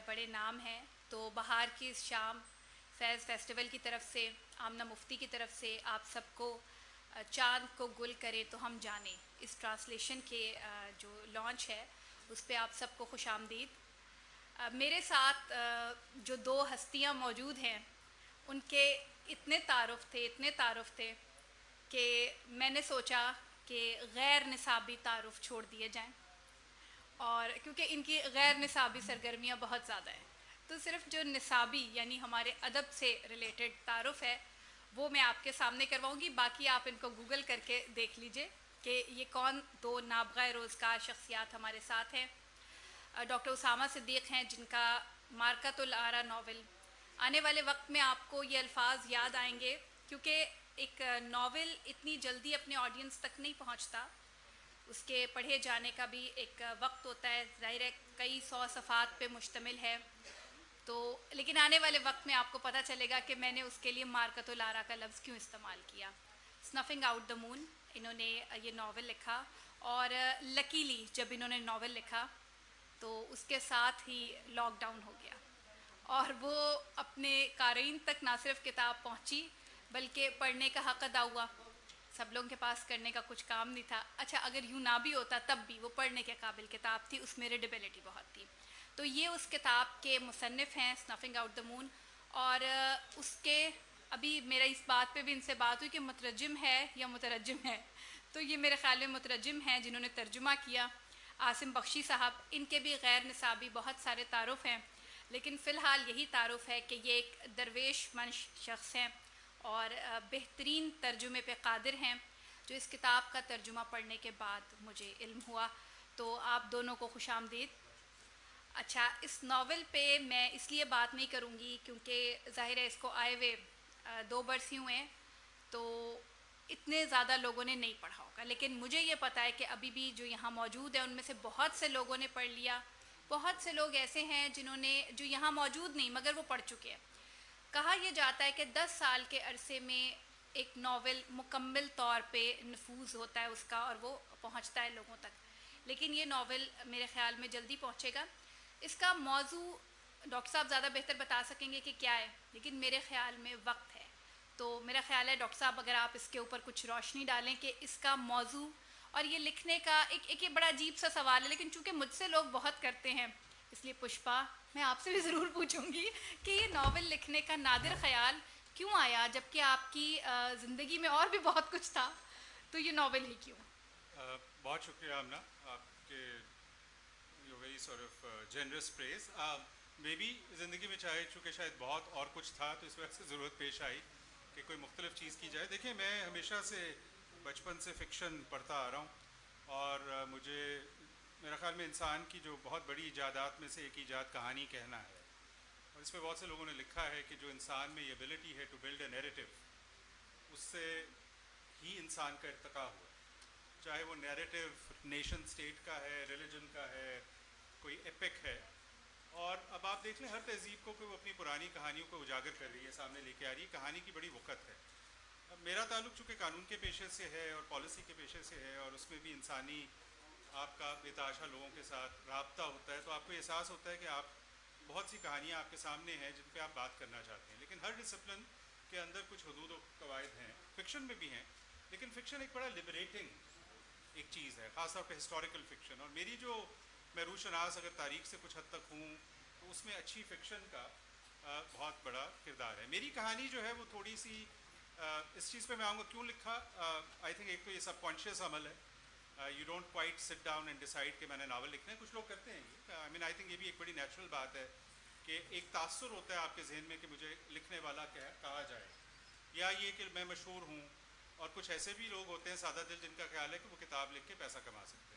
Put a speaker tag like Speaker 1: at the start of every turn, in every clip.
Speaker 1: بڑے نام ہیں. تو بہار کی اس شام فیض فیسٹیول کی طرف سے، آمنہ مفتی کی طرف سے آپ سب کو چاند کو گل کرے تو ہم جانیں، اس ٹرانسلیشن کے جو لانچ ہے اس پہ آپ سب کو خوش آمدید. میرے ساتھ جو دو ہستیاں موجود ہیں ان کے اتنے تعارف تھے کہ میں نے سوچا کہ غیر نصابی تعارف چھوڑ دیے جائیں، اور کیونکہ ان کی غیر نصابی سرگرمیاں بہت زیادہ ہیں، تو صرف جو نصابی یعنی ہمارے ادب سے ریلیٹڈ تعارف ہے وہ میں آپ کے سامنے کرواؤں گی. باقی آپ ان کو گوگل کر کے دیکھ لیجئے کہ یہ کون دو نابغہ روزگار شخصیات ہمارے ساتھ ہیں. ڈاکٹر اسامہ صدیق ہیں جن کا مارکۃ الآرا ناول، آنے والے وقت میں آپ کو یہ الفاظ یاد آئیں گے کیونکہ ایک ناول اتنی جلدی اپنے آڈینس تک نہیں پہنچتا، اس کے پڑھے جانے کا بھی ایک وقت ہوتا ہے. ظاہر ہے کئی 100 صفحات پہ مشتمل ہے، تو لیکن آنے والے وقت میں آپ کو پتہ چلے گا کہ میں نے اس کے لیے مارکۃ الآرا کا لفظ کیوں استعمال کیا. سنفنگ آؤٹ دا مون انہوں نے یہ ناول لکھا، اور لکیلی جب انہوں نے ناول لکھا تو اس کے ساتھ ہی لاک ڈاؤن ہو گیا، اور وہ اپنے قارئین تک نہ صرف کتاب پہنچی بلکہ پڑھنے کا حق ادا ہوا. سب لوگوں کے پاس کرنے کا کچھ کام نہیں تھا. اچھا اگر یوں نہ بھی ہوتا تب بھی وہ پڑھنے کے قابل کتاب تھی، اس میں ریڈیبلٹی بہت تھی. تو یہ اس کتاب کے مصنف ہیں سنفنگ آؤٹ دا مون، اور اس کے ابھی میرا اس بات پہ بھی ان سے بات ہوئی کہ مترجم ہے یا مترجم ہے، تو یہ میرے خیال میں مترجم ہیں جنہوں نے ترجمہ کیا، عاصم بخشی صاحب. ان کے بھی غیر نصابی بہت سارے تعارف ہیں، لیکن فی الحال یہی تعارف ہے کہ یہ ایک درویش منش شخص ہیں اور بہترین ترجمے پہ قادر ہیں، جو اس کتاب کا ترجمہ پڑھنے کے بعد مجھے علم ہوا. تو آپ دونوں کو خوش آمدید. اچھا اس ناول پہ میں اس لیے بات نہیں کروں گی کیونکہ ظاہر ہے اس کو آئے ہوئے 2 برس ہی ہوئے ہیں، تو اتنے زیادہ لوگوں نے نہیں پڑھا ہوگا، لیکن مجھے یہ پتہ ہے کہ ابھی بھی جو یہاں موجود ہیں ان میں سے بہت سے لوگوں نے پڑھ لیا. بہت سے لوگ ایسے ہیں جو یہاں موجود نہیں مگر وہ پڑھ چکے ہیں. کہا یہ جاتا ہے کہ 10 سال کے عرصے میں ایک ناول مکمل طور پہ نفوذ ہوتا ہے اس کا اور وہ پہنچتا ہے لوگوں تک، لیکن یہ ناول میرے خیال میں جلدی پہنچے گا. اس کا موضوع ڈاکٹر صاحب زیادہ بہتر بتا سکیں گے کہ کیا ہے، لیکن میرے خیال میں وقت ہے. تو میرا خیال ہے ڈاکٹر صاحب اگر آپ اس کے اوپر کچھ روشنی ڈالیں کہ اس کا موضوع اور یہ لکھنے کا ایک یہ بڑا عجیب سا سوال ہے، لیکن چونکہ مجھ سے لوگ بہت کرتے ہیں اس لیے پشپا میں آپ سے بھی ضرور پوچھوں گی کہ یہ ناول لکھنے کا نادر خیال کیوں آیا جبکہ آپ کی زندگی میں اور بھی بہت کچھ تھا، تو یہ ناول ہی کیوں؟
Speaker 2: بہت شکریہ آمنہ، آپ کے you very sort of generous praise. میں بھی زندگی میں چاہے چونکہ شاید بہت اور کچھ تھا تو اس وقت سے ضرورت پیش آئی کہ کوئی مختلف چیز کی جائے. دیکھیں میں ہمیشہ سے بچپن سے فکشن پڑھتا آ رہا ہوں، اور مجھے میرا خیال میں انسان کی جو بہت بڑی ایجادات میں سے ایک ایجاد کہانی کہنا ہے، اور اس پہ بہت سے لوگوں نے لکھا ہے کہ جو انسان میں یہ ایبلٹی ہے ٹو بلڈ اے نیریٹو، اس سے ہی انسان کا ارتقاء ہوا، چاہے وہ نیریٹو نیشن سٹیٹ کا ہے، ریلیجن کا ہے، کوئی ایپک ہے. اور اب آپ دیکھ لیں ہر تہذیب کو کہ وہ اپنی پرانی کہانیوں کو اجاگر کر رہی ہے، سامنے لے کے آ رہی ہے. کہانی کی بڑی وقت ہے. اب میرا تعلق چونکہ قانون کے پیشے سے ہے اور پالیسی کے پیشے سے ہے، اور اس میں بھی انسانی آپ کا بے تحاشا لوگوں کے ساتھ رابطہ ہوتا ہے، تو آپ کو احساس ہوتا ہے کہ آپ بہت سی کہانیاں آپ کے سامنے ہیں جن پہ آپ بات کرنا چاہتے ہیں. لیکن ہر ڈسپلن کے اندر کچھ حدود و قواعد ہیں، فکشن میں بھی ہیں، لیکن فکشن ایک بڑا لبریٹنگ ایک چیز ہے، خاص طور پہ ہسٹوریکل فکشن. اور میری جو میں روح شناس اگر تاریخ سے کچھ حد تک ہوں تو اس میں اچھی فکشن کا بہت بڑا کردار ہے. میری کہانی جو ہے وہ تھوڑی سی اس چیز پہ میں آؤں گا کیوں لکھا. آئی تھنک ایک تو یہ سب کانشیس عمل ہے، you don't quite sit down and decide کہ میں نے ناول لکھنا ہے. کچھ لوگ کرتے ہیں یہ، آئی مین آئی تھنک یہ بھی ایک بڑی نیچرل بات ہے کہ ایک تاثر ہوتا ہے آپ کے ذہن میں کہ مجھے لکھنے والا کہا جائے، یا یہ کہ میں مشہور ہوں. اور کچھ ایسے بھی لوگ ہوتے ہیں سادہ دل جن کا خیال ہے کہ وہ کتاب لکھ کے پیسہ کما سکتے ہیں.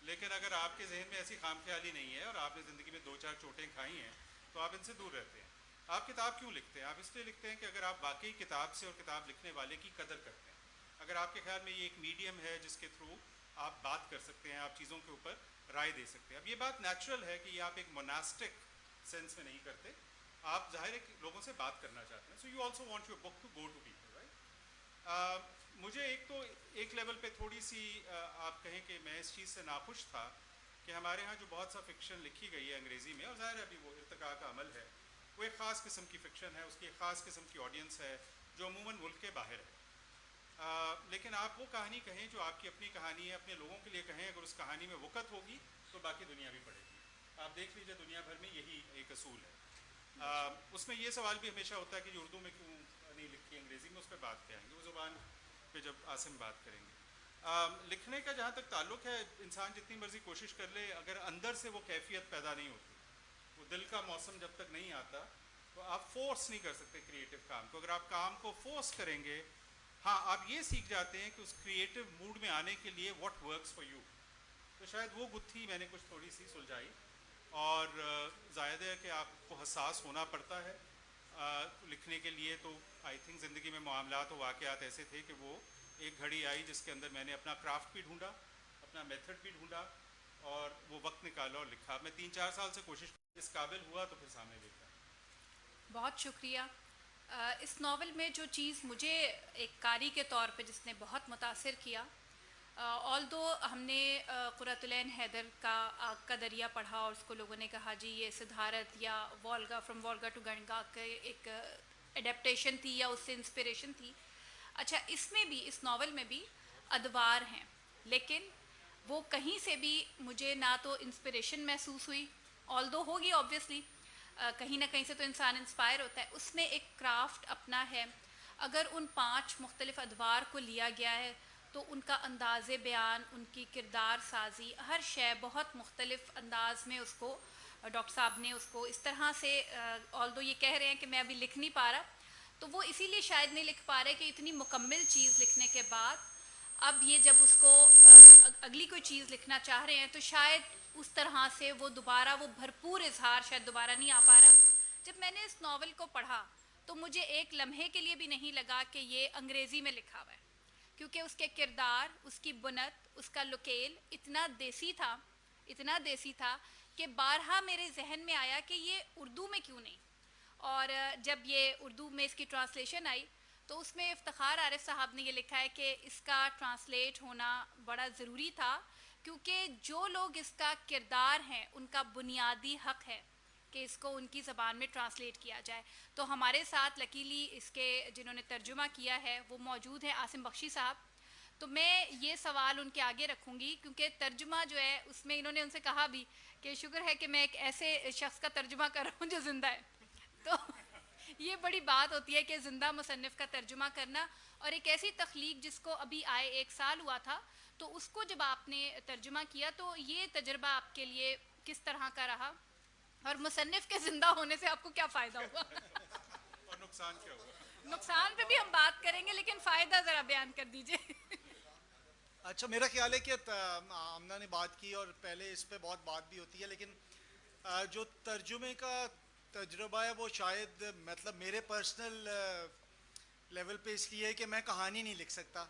Speaker 2: لیکن اگر آپ کے ذہن میں ایسی خام خیالی نہیں ہے اور آپ نے زندگی میں 2-4 چوٹیں کھائی ہیں تو آپ ان سے دور رہتے ہیں. آپ کتاب کیوں لکھتے ہیں؟ آپ اس لیے لکھتے ہیں کہ اگر آپ واقعی کتاب سے اور کتاب لکھنے والے کی قدر کرتے ہیں، اگر آپ کے خیال میں یہ ایک میڈیم ہے جس کے تھرو آپ بات کر سکتے ہیں، آپ چیزوں کے اوپر رائے دے سکتے ہیں. اب یہ بات نیچرل ہے کہ یہ آپ ایک موناسٹک سینس میں نہیں کرتے، آپ ظاہر ہے لوگوں سے بات کرنا چاہتے ہیں. So you also want your book to go to people, right. مجھے ایک لیول پہ تھوڑی سی آپ کہیں کہ میں اس چیز سے ناخوش تھا کہ ہمارے ہاں جو بہت سا فکشن لکھی گئی ہے انگریزی میں، اور ظاہر ہے ابھی وہ ارتقاء کا عمل ہے، وہ ایک خاص قسم کی فکشن ہے، اس کی ایک خاص قسم کی آڈینس ہے جو عموماً ملک کے باہر ہے. لیکن آپ وہ کہانی کہیں جو آپ کی اپنی کہانی ہے، اپنے لوگوں کے لیے کہیں، اگر اس کہانی میں وقت ہوگی تو باقی دنیا بھی پڑھے گی. آپ دیکھ لیجیے دنیا بھر میں یہی ایک اصول ہے. اس میں یہ سوال بھی ہمیشہ ہوتا ہے کہ اردو میں کیوں نہیں لکھی انگریزی میں، اس پہ بات کریں گے، وہ زبان پہ جب عاصم بات کریں گے. لکھنے کا جہاں تک تعلق ہے، انسان جتنی مرضی کوشش کر لے، اگر اندر سے وہ کیفیت پیدا نہیں ہوتی، وہ دل کا موسم جب تک نہیں آتا، تو آپ فورس نہیں کر سکتے کریٹو کام کو. اگر آپ کام کو فورس کریں گے، ہاں آپ یہ سیکھ جاتے ہیں کہ اس کریٹو موڈ میں آنے کے لیے واٹ ورکس فار یو. تو شاید وہ گتھی میں نے کچھ تھوڑی سی سلجھائی. اور ظاہر ہے کہ آپ کو حساس ہونا پڑتا ہے لکھنے کے لیے. تو آئی تھنک زندگی میں معاملات و واقعات ایسے تھے کہ وہ ایک گھڑی آئی جس کے اندر میں نے اپنا کرافٹ بھی ڈھونڈا، اپنا میتھڈ بھی ڈھونڈا، اور وہ وقت نکالا اور لکھا. میں 3-4 سال سے کوشش اس قابل ہوا تو پھر سامنے دیکھا.
Speaker 1: بہت شکریہ. اس ناول میں جو چیز مجھے ایک قاری کے طور پہ جس نے بہت متاثر کیا، آلدو ہم نے قرۃ العین حیدر کا آگ کا دریا پڑھا اور اس کو لوگوں نے کہا جی یہ سدھارت یا Volga from Volga to Ganga کے ایک ایڈیپٹیشن تھی یا اس سے انسپریشن تھی. اچھا، اس میں بھی، اس ناول میں بھی ادوار ہیں، لیکن وہ کہیں سے بھی مجھے نہ تو انسپریشن محسوس ہوئی، آلدو ہوگی آبویسلی، کہیں نہ کہیں سے تو انسان انسپائر ہوتا ہے. اس میں ایک کرافٹ اپنا ہے. اگر ان 5 مختلف ادوار کو لیا گیا ہے تو ان کا انداز بیان، ان کی کردار سازی، ہر شے بہت مختلف انداز میں اس کو ڈاکٹر صاحب نے اس کو اس طرح سے، آلدو یہ کہہ رہے ہیں کہ میں ابھی لکھ نہیں پا رہا، تو وہ اسی لیے شاید نہیں لکھ پا رہے کہ اتنی مکمل چیز لکھنے کے بعد اب یہ جب اس کو اگلی کوئی چیز لکھنا چاہ رہے ہیں تو شاید اس طرح سے وہ دوبارہ وہ بھرپور اظہار شاید دوبارہ نہیں آ پا رہا. جب میں نے اس ناول کو پڑھا تو مجھے ایک لمحے کے لیے بھی نہیں لگا کہ یہ انگریزی میں لکھا ہوا ہے، کیونکہ اس کے کردار، اس کی بنت، اس کا لکیل اتنا دیسی تھا، اتنا دیسی تھا کہ بارہا میرے ذہن میں آیا کہ یہ اردو میں کیوں نہیں. اور جب یہ اردو میں اس کی ٹرانسلیشن آئی تو اس میں افتخار عارف صاحب نے یہ لکھا ہے کہ اس کا ٹرانسلیٹ ہونا بڑا ضروری تھا، کیونکہ جو لوگ اس کا کردار ہیں ان کا بنیادی حق ہے کہ اس کو ان کی زبان میں ٹرانسلیٹ کیا جائے. تو ہمارے ساتھ لکیلی اس کے جنہوں نے ترجمہ کیا ہے وہ موجود ہیں، عاصم بخشی صاحب. تو میں یہ سوال ان کے آگے رکھوں گی، کیونکہ ترجمہ جو ہے اس میں انہوں نے ان سے کہا بھی کہ شکر ہے کہ میں ایک ایسے شخص کا ترجمہ کر رہا ہوں جو زندہ ہے. تو یہ بڑی بات ہوتی ہے کہ زندہ مصنف کا ترجمہ کرنا، اور ایک ایسی تخلیق جس کو ابھی آئے 1 سال ہوا تھا، تو اس کو جب آپ نے ترجمہ کیا تو یہ تجربہ آپ کے لیے کس طرح کا رہا، اور مصنف کے زندہ ہونے سے آپ کو کیا فائدہ ہوا؟
Speaker 2: اور نقصان کیا ہوا؟
Speaker 1: نقصان پہ بھی ہم بات کریں گے، لیکن فائدہ ذرا بیان کر دیجئے.
Speaker 3: اچھا، میرا خیال ہے کہ آمنہ نے بات کی اور پہلے اس پہ بہت بات بھی ہوتی ہے، لیکن جو ترجمے کا تجربہ ہے وہ شاید مطلب میرے پرسنل لیول پہ اس لیے ہے کہ میں کہانی نہیں لکھ سکتا،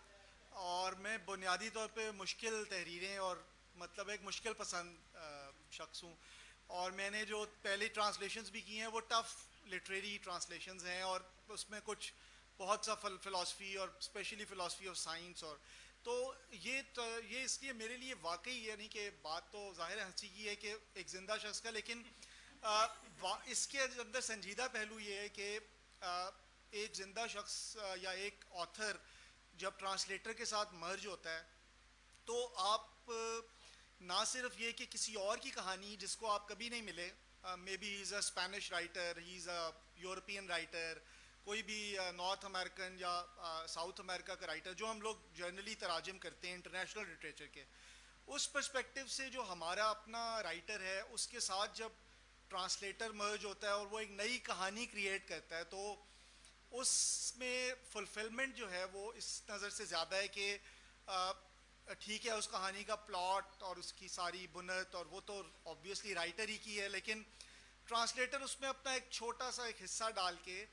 Speaker 3: اور میں بنیادی طور پہ مشکل تحریریں اور مطلب ایک مشکل پسند شخص ہوں. اور میں نے جو پہلی ٹرانسلیشنز بھی کی ہیں وہ ٹف لٹریری ٹرانسلیشنز ہیں، اور اس میں کچھ بہت سا فلسفی اور اسپیشلی فلسفی آف سائنس، اور تو یہ اس لیے میرے لیے واقعی، یعنی کہ بات تو ظاہر ہنسی کی ہے کہ ایک زندہ شخص کا، لیکن اس کے اندر سنجیدہ پہلو یہ ہے کہ ایک زندہ شخص یا ایک آتھر جب ٹرانسلیٹر کے ساتھ مرج ہوتا ہے تو آپ نہ صرف یہ کہ کسی اور کی کہانی جس کو آپ کبھی نہیں ملے، may be he is a Spanish writer, he is a European writer, کوئی بھی نارتھ امریکن یا ساؤتھ امریکہ کا رائٹر جو ہم لوگ جنرلی تراجم کرتے ہیں انٹرنیشنل لٹریچر کے، اس پرسپیکٹیو سے جو ہمارا اپنا رائٹر ہے اس کے ساتھ جب ٹرانسلیٹر مرج ہوتا ہے اور وہ ایک نئی کہانی کریٹ کرتا ہے، تو اس میں فلفلمنٹ جو ہے وہ اس نظر سے زیادہ ہے کہ ٹھیک ہے اس کہانی کا پلاٹ اور اس کی ساری بنت اور وہ تو آبویسلی رائٹر ہی کی ہے، لیکن ٹرانسلیٹر اس میں اپنا ایک چھوٹا سا ایک حصہ ڈال کے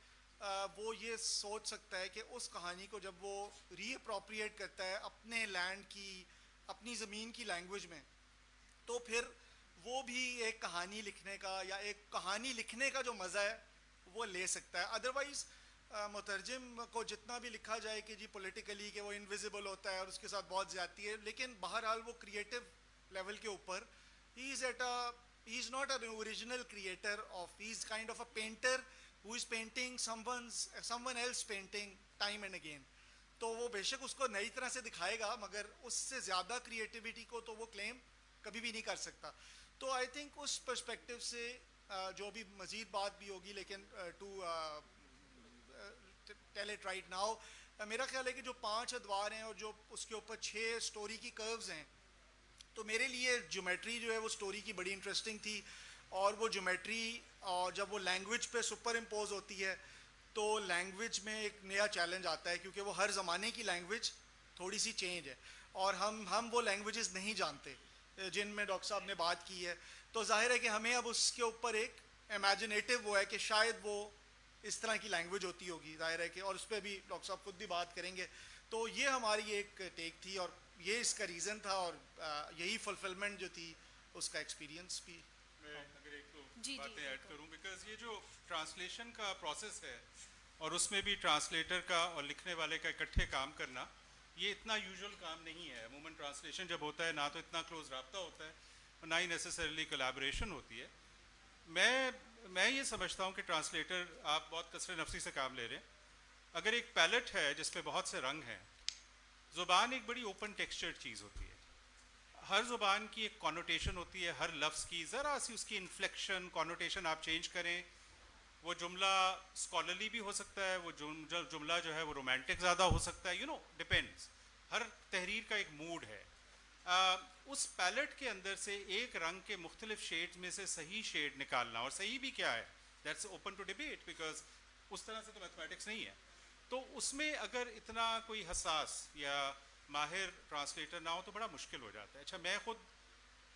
Speaker 3: وہ یہ سوچ سکتا ہے کہ اس کہانی کو جب وہ ری اپروپریٹ کرتا ہے اپنے لینڈ کی، اپنی زمین کی لینگویج میں، تو پھر وہ بھی ایک کہانی لکھنے کا یا ایک کہانی لکھنے کا جو مزہ ہے وہ لے سکتا ہے. ادروائز مترجم کو جتنا بھی لکھا جائے کہ جی پولیٹیکلی کہ وہ انویزیبل ہوتا ہے اور اس کے ساتھ بہت زیادتی ہے، لیکن بہرحال وہ کریٹو لیول کے اوپر he's not an original creator of, he's kind of a painter who is painting someone else painting time and again. تو وہ بے شک اس کو نئی طرح سے دکھائے گا مگر اس سے زیادہ کریٹیوٹی کو تو وہ کلیم کبھی بھی نہیں کر سکتا. تو آئی تھنک اس پرسپیکٹو سے جو بھی مزید بات بھی ہوگی لیکن to tell it right now میرا خیال ہے کہ جو 5 ادوار ہیں اور جو اس کے اوپر 6 سٹوری کی کروز ہیں تو میرے لیے جیومیٹری جو ہے وہ سٹوری کی بڑی انٹرسٹنگ تھی. اور وہ جیومیٹری اور جب وہ لینگویج پہ سپر امپوز ہوتی ہے تو لینگویج میں ایک نیا چیلنج آتا ہے کیونکہ وہ ہر زمانے کی لینگویج تھوڑی سی چینج ہے اور ہم وہ لینگویجز نہیں جانتے جن میں ڈاکٹر صاحب نے بات کی ہے. تو ظاہر ہے کہ ہمیں اب اس کے اوپر ایک امیجنیٹو وہ ہے کہ شاید وہ اس طرح کی لینگویج ہوتی ہوگی, ظاہر ہے کہ, اور اس پہ بھی ڈاکٹر صاحب خود بھی بات کریں گے. تو یہ ہماری ایک ٹیک تھی اور یہ اس کا ریزن تھا اور یہی فلفلمنٹ جو تھی اس کا ایکسپیرینس بھی.
Speaker 2: میں اگر ایک دو باتیں ایڈ کروں بیکاز یہ جو ٹرانسلیشن کا پروسیس ہے اور اس میں بھی ٹرانسلیٹر کا اور لکھنے والے کا اکٹھے کام کرنا یہ اتنا یوزول کام نہیں ہے. عموماً ٹرانسلیشن جب ہوتا ہے نہ تو اتنا کلوز رابطہ ہوتا ہے اور نہ ہی نیسسریلی کولیبریشن ہوتی ہے. میں یہ سمجھتا ہوں کہ ٹرانسلیٹر آپ بہت کثرت نفسی سے کام لے رہے ہیں. اگر ایک پیلٹ ہے جس پہ بہت سے رنگ ہیں, زبان ایک بڑی اوپن ٹیکسچرڈ چیز ہوتی ہے. ہر زبان کی ایک کانوٹیشن ہوتی ہے, ہر لفظ کی ذرا سی اس کی انفلیکشن کانوٹیشن آپ چینج کریں وہ جملہ اسکالرلی بھی ہو سکتا ہے, وہ جملہ جو ہے وہ رومانٹک زیادہ ہو سکتا ہے, ڈپینڈس. ہر تحریر کا ایک موڈ ہے. اس پیلٹ کے اندر سے ایک رنگ کے مختلف شیڈ میں سے صحیح شیڈ نکالنا, اور صحیح بھی کیا ہے that's open to debate because اس طرح سے تو میتھمیٹکس نہیں ہے. تو اس میں اگر اتنا کوئی حساس یا ماہر ٹرانسلیٹر نہ ہو تو بڑا مشکل ہو جاتا ہے. اچھا میں خود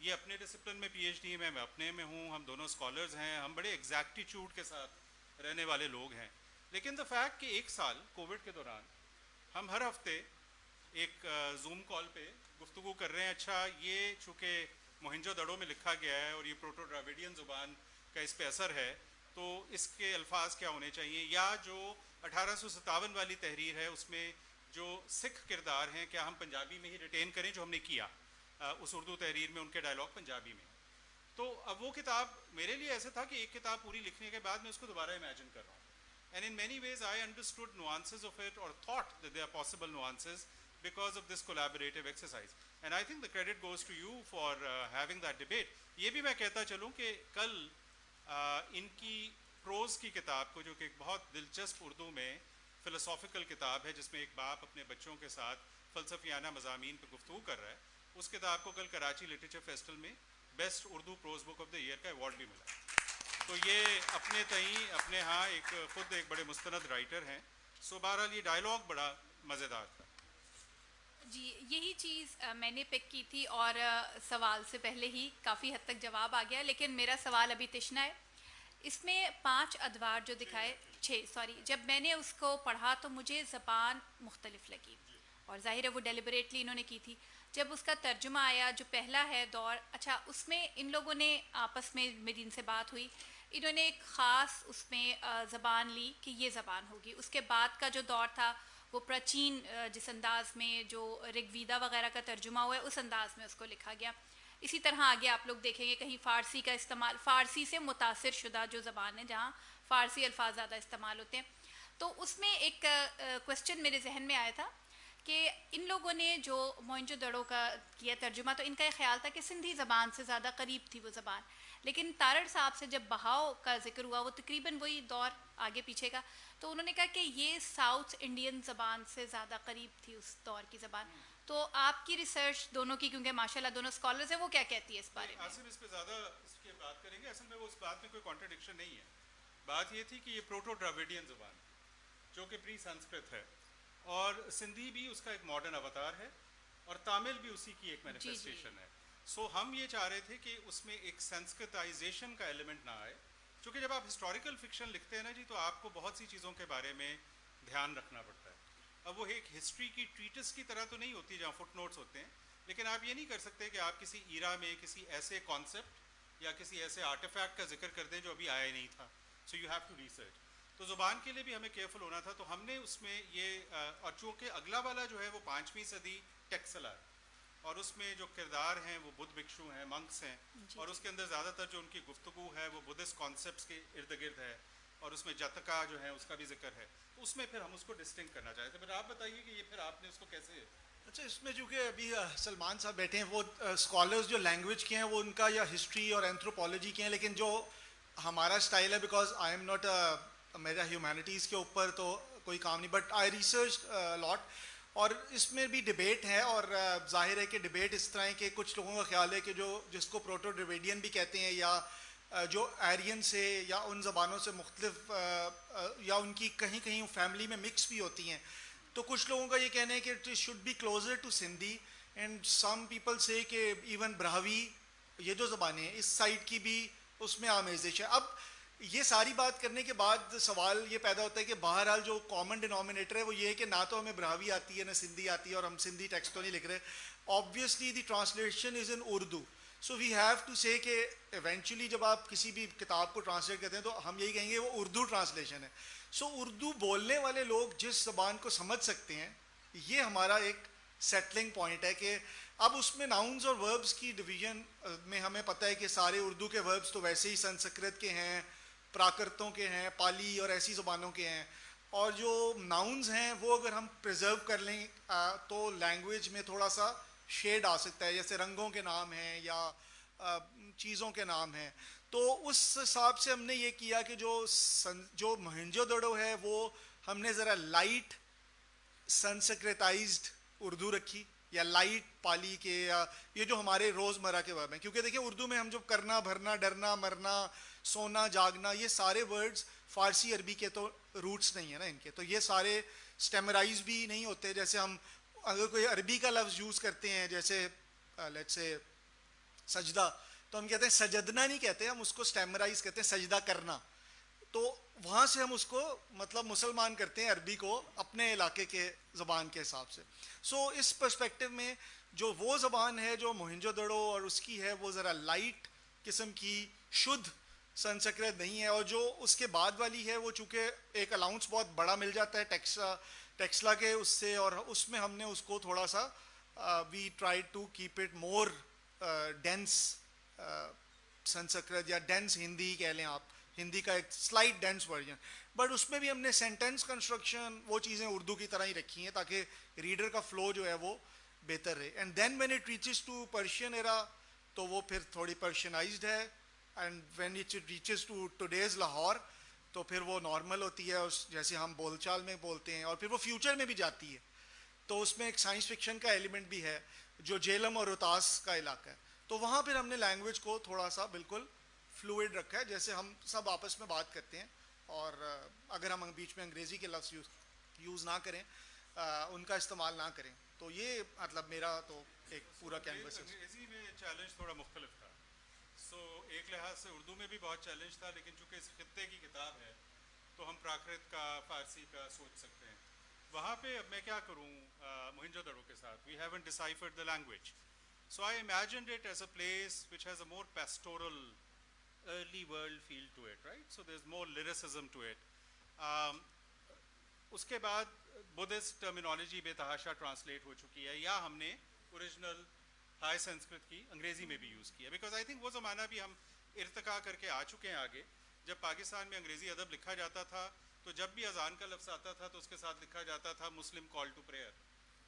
Speaker 2: یہ اپنے ڈسپلن میں پی ایچ ڈی میں اپنے میں ہوں, ہم دونوں اسکالرز ہیں, ہم بڑے ایگزیکٹیچیوڈ کے ساتھ رہنے والے لوگ ہیں. لیکن دا فیکٹ کہ 1 سال کووڈ کے دوران ہم ہر ہفتے ایک زوم کال پہ گفتگو کر رہے ہیں. اچھا یہ چونکہ موہنجو دڑو میں لکھا گیا ہے اور یہ پروٹو ڈراویڈین زبان کا اس پہ اثر ہے تو اس کے الفاظ کیا ہونے چاہیے, یا جو 1857 والی تحریر ہے اس میں جو سکھ کردار ہیں کیا ہم پنجابی میں ہی ریٹین کریں جو ہم نے کیا اس اردو تحریر میں, ان کے ڈائلاگ پنجابی میں. تو اب وہ کتاب میرے لیے ایسے تھا کہ ایک کتاب پوری لکھنے کے بعد میں اس کو دوبارہ امیجن کر رہا ہوں. And in many ways I understood nuances of it or thought that there are possible nuances because of this collaborative exercise. And I think the credit goes to you for having that debate. یہ بھی میں کہتا چلوں کہ کل ان کی pros کی کتاب کو, جو کہ ایک بہت دلچسپ اردو میں فلسافیکل کتاب ہے جس میں ایک باپ اپنے بچوں کے ساتھ فلسفیانہ مضامین پہ گفتگو کر رہا ہے, اس کتاب کو کل کراچی لٹریچر فیسٹیول میں best Urdu prose book of the year کا ایوارڈ بھی ملا. تو یہ اپنے تئیں اپنے ہاں خود ایک بڑے مستند رائٹر ہیں. سو بہرحال یہ ڈائلاگ بڑا مزیدار تھا.
Speaker 1: جی یہی چیز میں نے پک کی تھی اور سوال سے پہلے ہی کافی حد تک جواب آ گیا, لیکن میرا سوال ابھی تشنا ہے. اس میں 5 ادوار جو دکھائے 6 جب میں نے اس کو پڑھا تو مجھے زبان مختلف لگی اور ظاہر ہے وہ ڈیلیبریٹلی انہوں نے کی تھی. جب اس کا ترجمہ آیا جو پہلا ہے دور, اچھا اس میں ان لوگوں نے آپس میں میری ان سے بات ہوئی, انہوں نے ایک خاص اس میں زبان لی کہ یہ زبان ہوگی. اس کے بعد کا جو دور تھا وہ پراچین جس انداز میں جو رگ ویدا وغیرہ کا ترجمہ ہوا ہے اس انداز میں اس کو لکھا گیا. اسی طرح آگے آپ لوگ دیکھیں گے کہیں فارسی کا استعمال, فارسی سے متاثر شدہ جو زبان ہے جہاں فارسی الفاظ زیادہ استعمال ہوتے ہیں. تو اس میں ایک کویسچن میرے ذہن میں آیا تھا کہ ان لوگوں نے جو موہنجو دڑو کا کیا ترجمہ تو ان کا یہ خیال تھا کہ سندھی زبان سے زیادہ قریب تھی وہ زبان, لیکن تارڑ صاحب سے جب بہاؤ کا ذکر ہوا وہ تقریباً وہی دور آگے پیچھے کا, تو انہوں نے کہا کہ یہ ساؤتھ انڈین زبان سے زیادہ قریب تھی اس دور کی زبان. تو آپ کی ریسرچ دونوں کی, کیونکہ ماشاءاللہ دونوں اسکالرز ہیں, وہ کیا کہتی ہے اس بارے میں؟
Speaker 2: آصف اس پہ زیادہ اس کی بات کریں گے. اصل میں وہ اس بات میں کوئی کانٹرڈکشن نہیں ہے. بات یہ تھی کہ یہ پروٹو ڈراویڈین زبان جو کہ پری سنسکرت ہے اور سندھی بھی اس کا ایک ماڈرن اوتار ہے اور تامل بھی اسی کی ایک مینیفیسٹیشن ہے. سو ہم یہ چاہ رہے تھے کہ اس میں ایک سنسکرتائزیشن کا ایلیمنٹ نہ آئے, چونکہ جب آپ ہسٹوریکل فکشن لکھتے ہیں نا جی تو آپ کو بہت سی چیزوں کے بارے میں دھیان رکھنا پڑتا ہے. اب وہ ایک ہسٹری کی ٹریٹس کی طرح تو نہیں ہوتی جہاں فٹ نوٹس ہوتے ہیں, لیکن آپ یہ نہیں کر سکتے کہ آپ کسی ایرا میں کسی ایسے کانسیپٹ یا کسی ایسے آرٹیفیکٹ کا ذکر کر دیں جو ابھی آیا ہی نہیں تھا. So you have to research. تو زبان کے لیے بھی ہمیں کیئرفل ہونا تھا. تو ہم نے اس میں یہ, اور چونکہ اگلا والا جو ہے وہ 5ویں صدی ٹیکسلا ہے اور اس میں جو کردار ہیں وہ بدھ بھکشو ہیں، منکس ہیں، اور اس کے اندر زیادہ تر جو ان کی گفتگو ہے وہ بدھسٹ کانسیپٹس کے ارد گرد ہے، اور اس میں جتکا جو ہے اس کا بھی ذکر ہے. اس میں پھر ہم اس کو ڈسٹنکٹ کرنا چاہتے ہیں. پھر آپ بتائیے کہ یہ پھر آپ نے اس کو کیسے.
Speaker 3: اچھا، اس میں چونکہ ابھی سلمان صاحب بیٹھے ہیں، وہ اسکالرز جو لینگویج کے ہیں وہ ان کا یا ہسٹری اور اینتھروپولوجی کے ہیں، لیکن جو ہمارا اسٹائل ہے، بیکاز آئی ایم ناٹ میرا ہیومینٹیز کے اوپر تو کوئی کام نہیں، بٹ آئی ریسرچ لاٹ، اور اس میں بھی ڈبیٹ ہے. اور ظاہر ہے کہ ڈبیٹ اس طرح ہے کہ کچھ لوگوں کا خیال ہے کہ جس کو پروٹو ڈریویڈین بھی کہتے ہیں، یا جو ایرین سے یا ان زبانوں سے مختلف یا ان کی کہیں کہیں فیملی میں مکس بھی ہوتی ہیں، تو کچھ لوگوں کا یہ کہنا ہے کہ it should be closer to Sindhi, and some people say کہ ایون براہوی، یہ جو زبانیں ہیں اس سائڈ کی بھی اس میں آمیزش ہے. اب یہ ساری بات کرنے کے بعد سوال یہ پیدا ہوتا ہے کہ بہرحال جو کامن ڈینومینیٹر ہے وہ یہ ہے کہ نہ تو ہمیں براہوی آتی ہے نہ سندھی آتی ہے، اور ہم سندھی ٹیکسٹ تو نہیں لکھ رہے. Obviously the translation is in Urdu, so we have to say کہ ایونچولی جب آپ کسی بھی کتاب کو ٹرانسلیٹ کرتے ہیں تو ہم یہی کہیں گے وہ اردو ٹرانسلیشن ہے. سو اردو بولنے والے لوگ جس زبان کو سمجھ سکتے ہیں، یہ ہمارا ایک سیٹلنگ پوائنٹ ہے. کہ اب اس میں ناؤنز اور وربز کی ڈویژن میں ہمیں پتہ ہے کہ سارے اردو کے وربز تو ویسے ہی سنسکرت کے ہیں، پراکرتوں کے ہیں، پالی اور ایسی زبانوں کے ہیں، اور جو ناؤنز ہیں وہ اگر ہم پریزرو کر لیں تو لینگویج میں تھوڑا سا شیڈ آ سکتا ہے، جیسے رنگوں کے نام ہیں یا چیزوں کے نام ہیں. تو اس حساب سے ہم نے یہ کیا کہ جو موہنجو دڑو ہے وہ ہم نے ذرا لائٹ سنسکرتائزڈ اردو رکھی، یا لائٹ پالی کے، یا یہ جو ہمارے روزمرہ کے ورب ہیں. کیونکہ دیکھیں اردو میں ہم جو کرنا، بھرنا، ڈرنا، مرنا، سونا، جاگنا، یہ سارے ورڈز فارسی عربی کے تو روٹس نہیں ہیں نا ان کے، تو یہ سارے سٹیمرائز بھی نہیں ہوتے. جیسے ہم اگر کوئی عربی کا لفظ یوز کرتے ہیں، جیسے لیٹس سے سجدہ، تو ہم کہتے ہیں سجدنا نہیں کہتے، ہم اس کو سٹیمرائز کہتے ہیں سجدہ کرنا. تو وہاں سے ہم اس کو مطلب مسلمان کرتے ہیں عربی کو اپنے علاقے کے زبان کے حساب سے. سو اس پرسپیکٹو میں جو وہ زبان ہے جو موہنجو دڑو اور اس کی ہے وہ ذرا لائٹ قسم کی، شدھ سنسکرت نہیں ہے. اور جو اس کے بعد والی ہے وہ چونکہ ایک الاؤنس بہت بڑا مل جاتا ہے ٹیکسلا کے اس سے، اور اس میں ہم نے اس کو تھوڑا سا we try to keep it more dense Sanskrit, یا ڈینس ہندی کہہ لیں آپ، ہندی کا ایک سلائٹ ڈینس ورژن. بٹ اس میں بھی ہم نے سینٹینس کنسٹرکشن وہ چیزیں اردو کی طرح ہی رکھی ہیں تاکہ ریڈر کا فلو جو ہے وہ بہتر رہے. And then when it reaches to Persian era تو وہ پھر تھوڑی پرشینائزڈ ہے، and when it reaches to today's Lahore تو پھر وہ نارمل ہوتی ہے جیسے ہم بول چال میں بولتے ہیں، اور پھر وہ فیوچر میں بھی جاتی ہے. تو اس میں ایک سائنس فکشن کا ایلیمنٹ بھی ہے جو جیلم اور روہتاس کا علاقہ ہے. تو وہاں پھر ہم نے لینگویج کو تھوڑا سا بالکل فلوئڈ رکھا ہے، جیسے ہم سب آپس میں بات کرتے ہیں، اور اگر ہم بیچ میں انگریزی کے لفظ یوز نہ کریں، ان کا استعمال نہ کریں. تو یہ مطلب میرا تو ایک پورا کینوس ہے.
Speaker 2: انگریزی میں چیلنج تھوڑا مختلف تھا. سو ایک لحاظ سے اردو میں بھی بہت چیلنج تھا، لیکن چونکہ اس خطے کی کتاب ہے تو ہم پراکرت کا، فارسی کا سوچ سکتے ہیں. وہاں پہ اب میں کیا کروں موہنجو دڑو کے ساتھ، we haven't deciphered the language. So I imagined it as a place which has a more pastoral, early world feel to it, right? So there's more lyricism to it. اس کے بعد بدھسٹ ٹرمینالوجی بے تحاشا translate ہو چکی ہے، یا ہم نے original high Sanskrit کی انگریزی میں بھی یوز کیا، بیکاز آئی تھنک وہ زمانہ بھی ہم ارتقا کر کے آ چکے ہیں آگے. جب پاکستان میں انگریزی ادب لکھا جاتا تھا تو جب بھی اذان کا لفظ آتا تھا تو اس کے ساتھ لکھا جاتا تھا مسلم کال ٹو پریئر،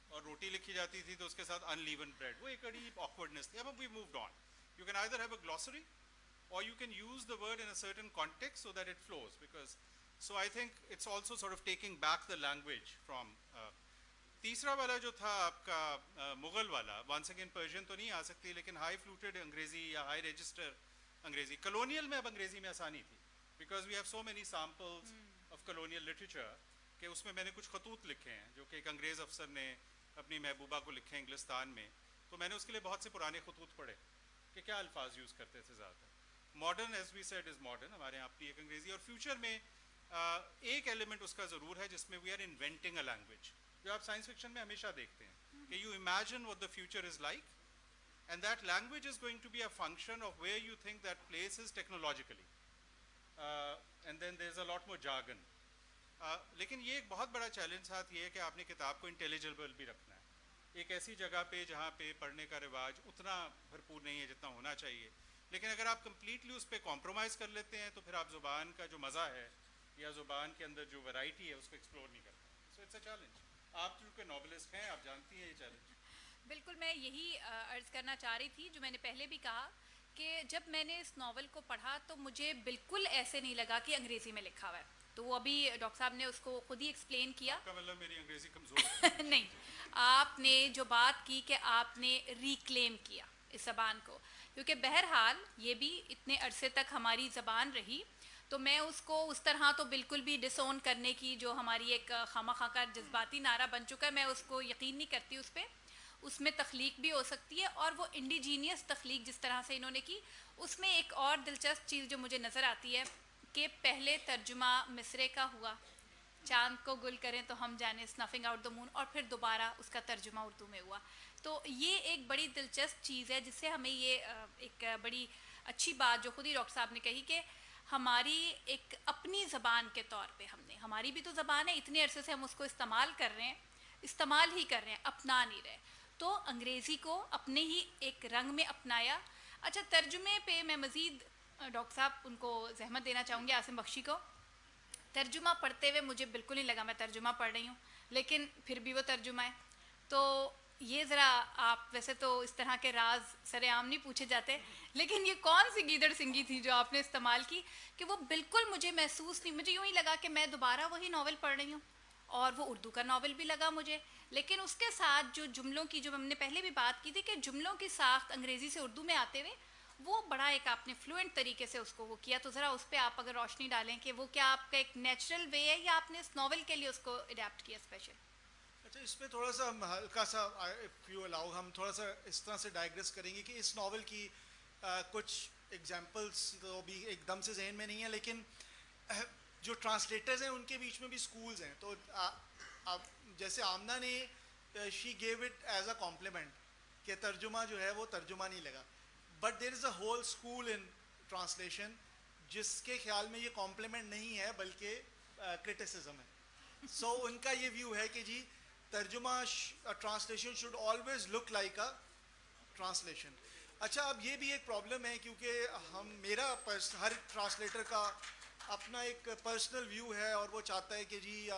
Speaker 2: اور روٹی لکھی جاتی تھی تو اس کے ساتھ انلیون بریڈ. وہ ایک بڑی آکورڈنس تھی. اب we moved on. You can either have a glossary اور you can use the word in a certain context so that it flows. Because so I think it's also sort of taking back the language from. تیسرا والا جو تھا آپ کا مغل والا، once again Persian تو نہیں آ سکتی، لیکن ہائی فلوٹیڈ انگریزی یا ہائی رجسٹر انگریزی. کلونیل میں اب انگریزی میں آسانی تھی because we have so many samples of colonial literature کہ اس میں نے کچھ خطوط لکھے ہیں جو کہ ایک انگریز افسر نے اپنی محبوبہ کو لکھے انگلستان میں. تو میں نے اس کے لیے بہت سے پرانے خطوط پڑھے کہ کیا الفاظ یوز کرتے تھے زیادہ. Modern as we said is modern, ہمارے یہاں اپنی ایک انگریزی. اور فیوچر میں ایک ایلیمنٹ اس کا ضرور ہے جس میں we are inventing a language, جو آپ سائنس فکشن میں ہمیشہ دیکھتے ہیں کہ you imagine what the future is like, and that language is going to be a function of where you think that place is technologically, and then there is a lot more jargon. لیکن یہ ایک بہت بڑا challenge ساتھ یہ ہے کہ آپ نے کتاب کو انٹیلیجبل بھی رکھنا ہے. ایک ایسی جگہ پہ جہاں پہ پڑھنے کا رواج اتنا بھرپور نہیں ہے جتنا ہونا چاہیے. لیکن اگر آپ کمپلیٹلی اس پہ کمپرومائز کر لیتے ہیں تو پھر آپ زبان کا جو مزہ ہے یا زبان کے اندر جو ویرائٹی ہے اس کو ایکسپلور نہیں کرتے. So it's a challenge. آپ چونکہ ناولسٹ ہیں آپ جانتی ہیں یہ چیلنج.
Speaker 1: بالکل میں یہی عرض کرنا چاہ رہی تھی جو میں نے پہلے بھی کہا کہ جب میں نے اس ناول کو پڑھا تو مجھے بالکل ایسے نہیں لگا کہ انگریزی میں لکھا ہوا ہے. تو وہ ابھی ڈاکٹر صاحب نے اس کو خود ہی ایکسپلین کیا.
Speaker 2: آپ کا مطلب میری انگریزی کمزور ہے.
Speaker 1: نہیں, آپ نے جو بات کی کہ آپ نے ریکلیم کیا اس زبان کو, کیونکہ بہرحال یہ بھی اتنے عرصے تک ہماری زبان رہی, تو میں اس کو اس طرح تو بالکل بھی ڈس اون کرنے کی جو ہماری ایک خواہ کا جذباتی نعرہ بن چکا ہے, میں اس کو یقین نہیں کرتی اس پہ. اس میں تخلیق بھی ہو سکتی ہے, اور وہ انڈیجینیس تخلیق جس طرح سے انہوں نے کی, اس میں ایک اور دلچسپ چیز جو مجھے نظر آتی ہے کہ پہلے ترجمہ مصرے کا ہوا, چاند کو گل کریں تو ہم جانے, سنفنگ آؤٹ دا مون, اور پھر دوبارہ اس کا ترجمہ اردو میں ہوا. تو یہ ایک بڑی دلچسپ چیز ہے جس سے ہمیں یہ ایک بڑی اچھی بات جو خود ہی ڈاکٹر صاحب نے کہی کہ ہماری ایک اپنی زبان کے طور پہ ہماری بھی تو زبان ہے, اتنے عرصے سے ہم اس کو استعمال کر رہے ہیں, استعمال ہی کر رہے ہیں, اپنا نہیں رہے. تو انگریزی کو اپنے ہی ایک رنگ میں اپنایا. اچھا, ترجمے پہ میں مزید ڈاکٹر صاحب ان کو زحمت دینا چاہوں گی, عاصم بخشی کو. ترجمہ پڑھتے ہوئے مجھے بالکل نہیں لگا میں ترجمہ پڑھ رہی ہوں, لیکن پھر بھی وہ ترجمہ ہے. تو یہ ذرا آپ, ویسے تو اس طرح کے راز سر عام نہیں پوچھے جاتے, لیکن یہ کون سی گیدڑ سنگی تھی جو آپ نے استعمال کی کہ وہ بالکل مجھے محسوس نہیں, مجھے یوں ہی لگا کہ میں دوبارہ وہی ناول پڑھ رہی ہوں, اور وہ اردو کا ناول بھی لگا مجھے. لیکن اس کے ساتھ جو جملوں کی, جو ہم نے پہلے بھی بات کی تھی کہ جملوں کی ساخت انگریزی سے اردو میں آتے ہوئے, وہ بڑا ایک آپ نے فلوئنٹ طریقے سے اس کو وہ کیا. تو ذرا اس پہ آپ اگر روشنی ڈالیں کہ وہ کیا آپ کا ایک نیچرل وے ہے یا آپ نے اس ناول کے لیے اس کو اڈیپٹ کیا اسپیشل.
Speaker 3: اچھا, اس پہ تھوڑا سا ہلکا سا اف یو الاؤ ہم تھوڑا سا اس طرح سے ڈائگریس کریں گے کہ اس ناول کی کچھ ایگزامپلس تو بھی ایک دم سے ذہن میں نہیں ہیں, لیکن جو ٹرانسلیٹرز ہیں ان کے بیچ میں بھی سکولز ہیں. تو اب جیسے آمنہ نے she gave it as a compliment کہ ترجمہ جو ہے وہ ترجمہ نہیں لگا, but there is a whole school in translation جس کے خیال میں یہ کمپلیمنٹ نہیں ہے بلکہ کرٹیسزم ہے. سو ان کا یہ ویو ہے کہ جی ترجمہ translation should always look like a translation. اچھا, اب یہ بھی ایک پرابلم ہے کیونکہ میرا ہر ٹرانسلیٹر کا اپنا ایک پرسنل ویو ہے, اور وہ چاہتا ہے کہ جی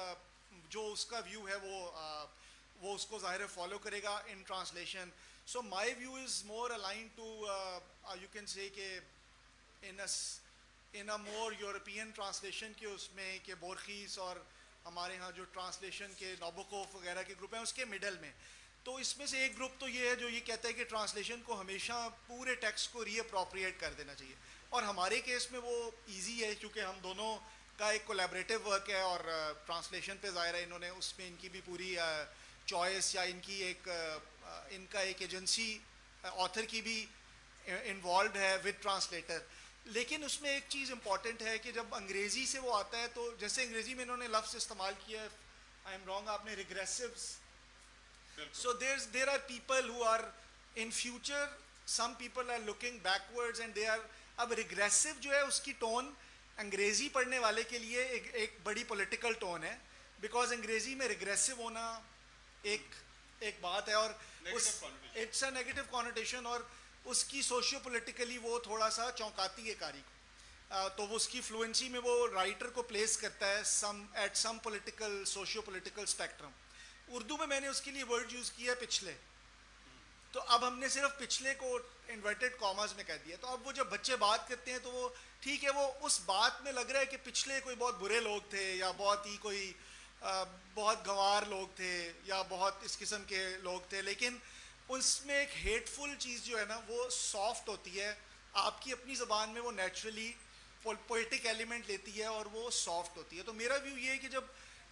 Speaker 3: جو اس کا ویو ہے وہ اس کو ظاہر ہے فالو کرے گا in translation. So my view is more align to you can say کہ ان اے مور یورپین ٹرانسلیشن کے اس میں کہ بورخیس اور ہمارے ہاں جو ٹرانسلیشن کے نابوکوف وغیرہ کے گروپ ہیں اس کے مڈل میں. تو اس میں سے ایک گروپ تو یہ ہے جو یہ کہتا ہے کہ ٹرانسلیشن کو ہمیشہ پورے ٹیکسٹ کو ری اپروپریٹ کر دینا چاہیے, اور ہمارے کیس میں وہ ایزی ہے کیونکہ ہم دونوں کا ایک کولیبریٹو ورک ہے, اور ٹرانسلیشن پہ ظاہر ہے انہوں نے اس میں ان کی بھی پوری چوائس یا ان کا ایک ایجنسی آتھر کی بھی انوالوڈ ہے ود ٹرانسلیٹر. لیکن اس میں ایک چیز امپورٹنٹ ہے کہ جب انگریزی سے وہ آتا ہے تو جیسے انگریزی میں انہوں نے لفظ استعمال کیا ہے, آئی ایم رانگ, آپ نے regressives. So there are people who are in future, some people are looking backwards and they are. اب ریگریسو جو ہے اس کی ٹون انگریزی پڑھنے والے کے لیے ایک بڑی پولیٹیکلٹون ہے, بیکاز انگریزی میں ریگریسو ہونا ایک بات ہے, اور اٹس اے نیگیٹو کانوٹیشن, اور اس کی سوشیو پولیٹیکلی وہ تھوڑا سا چونکاتی ہے کاری کو. تو وہ اس کی فلوئنسی میں وہ رائٹر کو پلیس کرتا ہے at some political socio political spectrum. Urdu میں نے اس کے لیے ورڈ یوز کیا ہے پچھلے, تو اب ہم نے صرف پچھلے کو انورٹڈ کاماز میں کہہ دیا. تو اب وہ جب بچے بات کرتے ہیں تو وہ ٹھیک ہے, وہ اس بات میں لگ رہا ہے کہ پچھلے کوئی بہت برے لوگ تھے یا بہت ہی کوئی بہت گنوار لوگ تھے یا بہت اس قسم کے لوگ تھے, لیکن اس میں ایک ہیٹ فل چیز جو ہے نا وہ سافٹ ہوتی ہے. آپ کی اپنی زبان میں وہ نیچرلی پوئٹک ایلیمنٹ لیتی ہے اور وہ سافٹ ہوتی ہے. تو میرا ویو یہ ہے کہ جب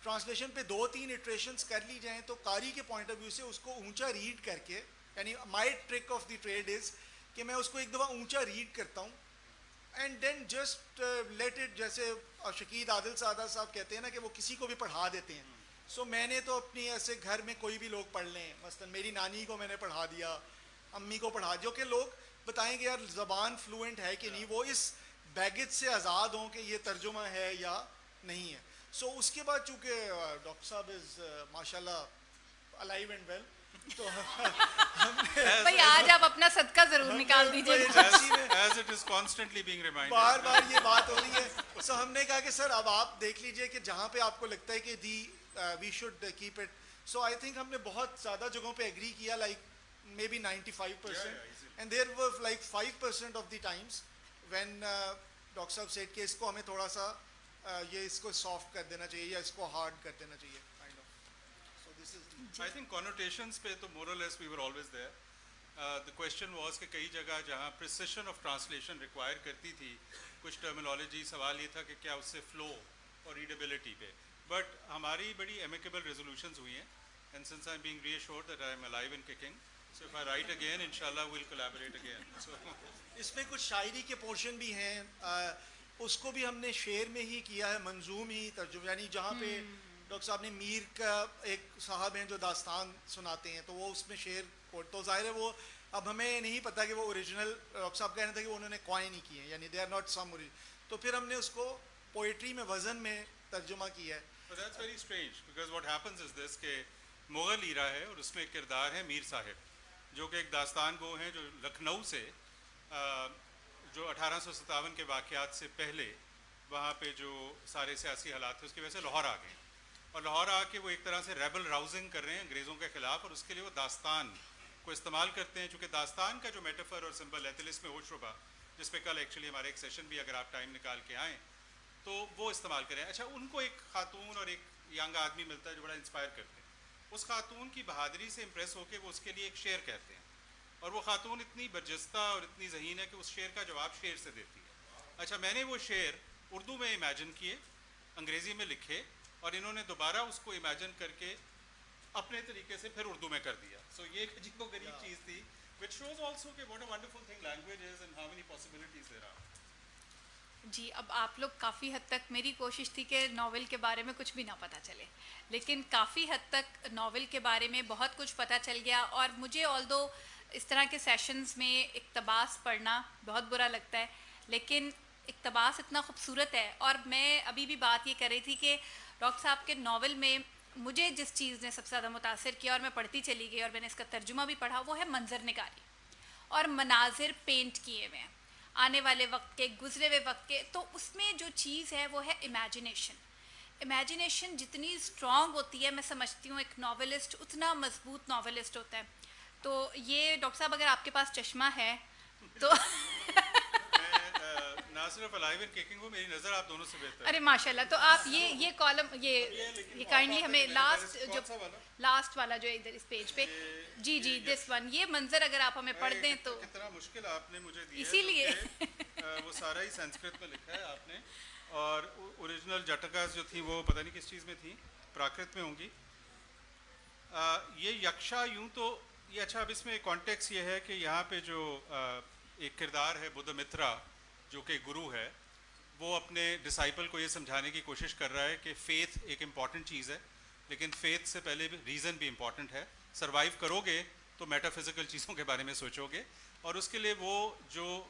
Speaker 3: ٹرانسلیشن پہ 2-3 اٹریشنز کر لی جائیں تو قاری کے پوائنٹ آف ویو سے اس کو اونچا ریڈ کر کے, یعنی my trick of the trade is کہ میں اس کو ایک دفعہ اونچا ریڈ کرتا ہوں and then just let it, جیسے شکید عادل سعادہ صاحب کہتے ہیں نا کہ وہ کسی کو بھی پڑھا دیتے ہیں. سو میں نے تو اپنی ایسے گھر میں کوئی بھی لوگ پڑھ لیں, مثلا میری نانی کو میں نے پڑھا دیا, امی کو پڑھا دیا, کہ لوگ بتائیں گے یار زبان فلوئنٹ ہے کہ نہیں, وہ اس بیگیج سے آزاد ہوں کہ یہ ترجمہ ہے یا نہیں ہے. سو اس کے بعد چونکہ ڈاکٹر صاحب از ماشاء اللہ الائیو اینڈ ویل, تو ہم نے
Speaker 1: بھائی آج آپ اپنا صدقہ ضرور نکال دیجیے.
Speaker 2: As it is constantly being reminded.
Speaker 3: بار بار یہ بات ہو رہی ہے. سو ہم نے کہا کہ سر اب آپ دیکھ لیجئے کہ جہاں پہ آپ کو لگتا ہے کہ we should keep it. So I think ہم نے بہت زیادہ جگہوں پہ ایگری کیا, like may be 95%, and there were like 5% of the times when doctor صاحب سیٹ کہ اس کو ہمیں تھوڑا سا یہ اس کو سافٹ کر دینا چاہیے یا اس کو ہارڈ کر دینا چاہیے.
Speaker 2: I think connotations پہ تو more or less we were always there. The question was کہ کئی جگہ جہاں precision of translation require کرتی تھی کچھ terminology, سوال یہ تھا کہ کیا اس سے flow اور readability پہ, but ہماری بڑی amicable resolutions ہوئی ہیں, and since I'm being reassured that I'm alive and kicking, so if I write again inshallah we'll collaborate again. So
Speaker 3: اس میں کچھ شاعری کے پورشن بھی ہیں, اس کو بھی ہم نے شعر میں ہی کیا ہے, منظوم ہی ترجمہ, یعنی جہاں پہ ڈاکٹر صاحب نے میر کا ایک صاحب ہیں جو داستان سناتے ہیں تو وہ اس میں شعر تو ظاہر ہے وہ اب ہمیں نہیں پتا کہ وہ اوریجنل, ڈاکٹر صاحب کہہ رہے تھے کہ انہوں نے کوائن ہی کی ہیں, یعنی they are not some original, تو پھر ہم نے اس کو پوئٹری میں وزن میں ترجمہ کیا ہے.
Speaker 2: But that's very strange because what happens is this کہ مغل ایرا ہے اور اس میں ایک کردار ہے میر صاحب جو کہ ایک داستان گو ہیں جو لکھنؤ سے جو 1857 کے واقعات سے پہلے وہاں پہ جو سارے سیاسی حالات تھے اس کی وجہ سے لاہور آ گئے, اور لاہور آ کے وہ ایک طرح سے ریبل راؤزنگ کر رہے ہیں انگریزوں کے خلاف, اور اس کے لیے وہ داستان کو استعمال کرتے ہیں, چونکہ داستان کا جو میٹافر اور سمبل ہے طلسم ہوشربا, جس پہ کل ایکچولی ہمارا ایک سیشن بھی اگر آپ ٹائم نکال کے آئیں تو وہ استعمال کریں. اچھا, ان کو ایک خاتون اور ایک ینگ آدمی ملتا ہے جو بڑا انسپائر کرتے ہیں, اس خاتون کی بہادری سے امپریس ہو کے وہ اس کے لیے ایک شعر کہتے ہیں, اور وہ خاتون اتنی برجستہ اور اتنی ذہین ہے کہ اس شعر کا جواب شعر سے دیتی ہے. اچھا, میں نے وہ شعر اردو میں امیجن کیے, انگریزی میں لکھے, اور انہوں نے دوبارہ اس کو امیجن کر کے اپنے طریقے سے پھر اردو میں کر دیا. سو یہ ایک عجیب و غریب چیز تھی, which shows also کہ what a wonderful thing language is and how many possibilities there are.
Speaker 1: جی, اب آپ لوگ کافی حد تک, میری کوشش تھی کہ ناول کے بارے میں کچھ بھی نہ پتہ چلے, لیکن کافی حد تک ناول کے بارے میں بہت کچھ پتہ چل گیا. اور مجھے آلدو اس طرح کے سیشنز میں اقتباس پڑھنا بہت برا لگتا ہے, لیکن اقتباس اتنا خوبصورت ہے. اور میں ابھی بھی بات یہ کر رہی تھی کہ ڈاکٹر صاحب کے ناول میں مجھے جس چیز نے سب سے زیادہ متاثر کیا اور میں پڑھتی چلی گئی اور میں نے اس کا ترجمہ بھی پڑھا, وہ ہے منظر نگاری اور مناظر پینٹ کیے ہوئے ہیں آنے والے وقت کے, گزرے ہوئے وقت کے. تو اس میں جو چیز ہے وہ ہے امیجنیشن. امیجنیشن جتنی اسٹرانگ ہوتی ہے, میں سمجھتی ہوں ایک ناولسٹ اتنا مضبوط ناولسٹ ہوتا ہے. تو یہ ڈاکٹر صاحب اگر آپ کے پاس چشمہ ہے تو
Speaker 2: نہ صرف الائیو اینڈ کیکنگ ہو, میری نظر آپ دونوں سے بہتر ہے.
Speaker 1: ارے ماشاء اللہ. تو آپ یہ کالم یہ کائنڈلی ہمیں لاسٹ والا جو ہے ادھر اس پیج پہ, جی دس ون, یہ منظر اگر آپ ہمیں پڑھ دیں تو.
Speaker 2: کتنا مشکل آپ نے مجھے دیا,
Speaker 1: اسی لیے
Speaker 2: وہ سارا ہی سنسکرت میں لکھا ہے آپ نے, اور اوریجنل جٹکاس جو تھی وہ پتہ نہیں کس چیز میں تھی, پراکرت میں ہوں گی. یہ یکشا یوں تو یہ, اچھا اب اس میں کانٹیکس یہ ہے کہ یہاں پہ جو ایک کردار ہے بدھ مترا جو کہ گرو ہے, وہ اپنے ڈسائپل کو یہ سمجھانے کی کوشش کر رہا ہے کہ فیتھ ایک امپورٹنٹ چیز ہے, لیکن فیتھ سے پہلے بھی ریزن بھی امپورٹنٹ ہے. سروائیو کرو گے تو میٹا فزیکل چیزوں کے بارے میں سوچو گے, اور اس کے لیے وہ جو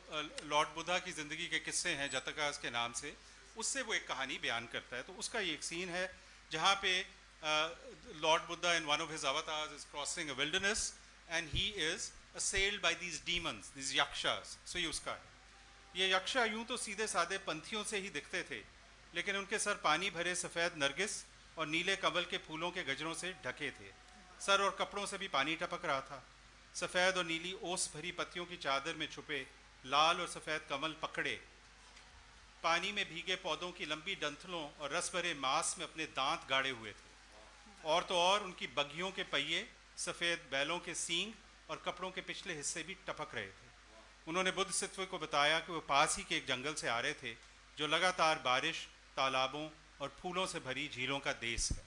Speaker 2: لارڈ بدھا کی زندگی کے قصے ہیں جتکاس کے نام سے, اس سے وہ ایک کہانی بیان کرتا ہے. تو اس کا یہ ایک سین ہے جہاں پہ lord Buddha in one of his avatars is crossing a wilderness and he is assailed by these demons, these yakshas. So یہ اس کا ہے. یہ یکشا یوں تو سیدھے سادے پنتھیوں سے ہی دکھتے تھے, لیکن ان کے سر پانی بھرے سفید نرگس اور نیلے کمل کے پھولوں کے گجروں سے ڈھکے تھے. سر اور کپڑوں سے بھی پانی ٹپک رہا تھا. سفید اور نیلی اوس بھری پتیوں کی چادر میں چھپے لال اور سفید کمل پکڑے پانی میں بھیگے پودوں کی لمبی ڈنتھلوں اور رس بھرے ماس میں اپنے دانت گاڑے ہوئے تھے. اور تو اور ان کی بگھیوں کے پہیے, سفید بیلوں کے سینگ اور کپڑوں کے پچھلے حصے بھی ٹپک رہے تھے. انہوں نے بدھ ستو کو بتایا کہ وہ پاس ہی کے ایک جنگل سے آ رہے تھے جو لگاتار بارش, تالابوں اور پھولوں سے بھری جھیلوں کا دیس ہے.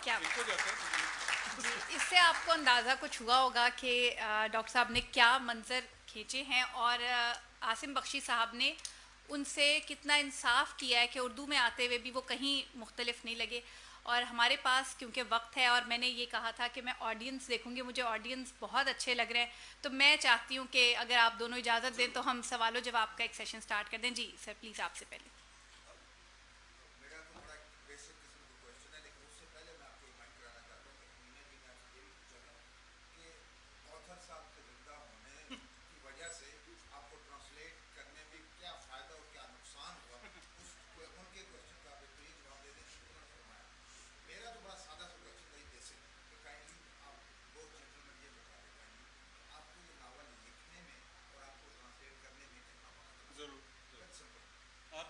Speaker 1: کیا اس سے آپ کو اندازہ کچھ ہوا ہوگا کہ ڈاکٹر صاحب نے کیا منظر کھینچے ہیں, اور عاصم بخشی صاحب نے ان سے کتنا انصاف کیا ہے کہ اردو میں آتے ہوئے بھی وہ کہیں مختلف نہیں لگے. اور ہمارے پاس کیونکہ وقت ہے, اور میں نے یہ کہا تھا کہ میں آڈینس دیکھوں گی, مجھے آڈینس بہت اچھے لگ رہے ہیں, تو میں چاہتی ہوں کہ اگر آپ دونوں اجازت دیں تو ہم سوال و جواب کا ایک سیشن سٹارٹ کر دیں. جی سر پلیز, آپ سے پہلے.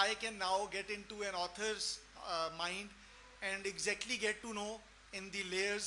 Speaker 3: I can now get into an author's mind and exactly get to know in the layers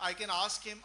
Speaker 3: I can ask him,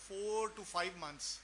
Speaker 3: 4 to 5 months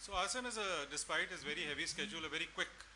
Speaker 2: So Asim is despite his very heavy schedule, a very quick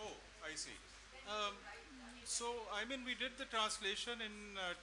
Speaker 2: Oh, I see. So, I mean, we did the translation in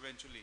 Speaker 2: eventually.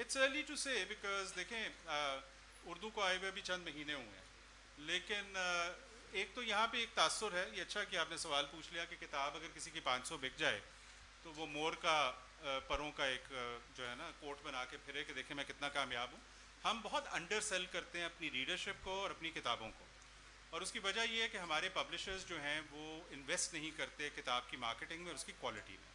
Speaker 2: It's early to say because دیکھیں اردو کو آئے ہوئے ابھی چند مہینے ہوئے ہیں، لیکن ایک تو یہاں پہ ایک تاثر ہے. یہ اچھا کہ آپ نے سوال پوچھ لیا کہ کتاب اگر کسی کی 500 بک جائے تو وہ مور کا پروں کا ایک جو ہے نا کوٹ بنا کے پھرے کہ دیکھیں میں کتنا کامیاب ہوں. ہم بہت انڈر سیل کرتے ہیں اپنی ریڈرشپ کو اور اپنی کتابوں کو، اور اس کی وجہ یہ ہے کہ ہمارے پبلشرز جو ہیں وہ انویسٹ نہیں کرتے کتاب کی مارکیٹنگ میں اور اس کی کوالٹی میں.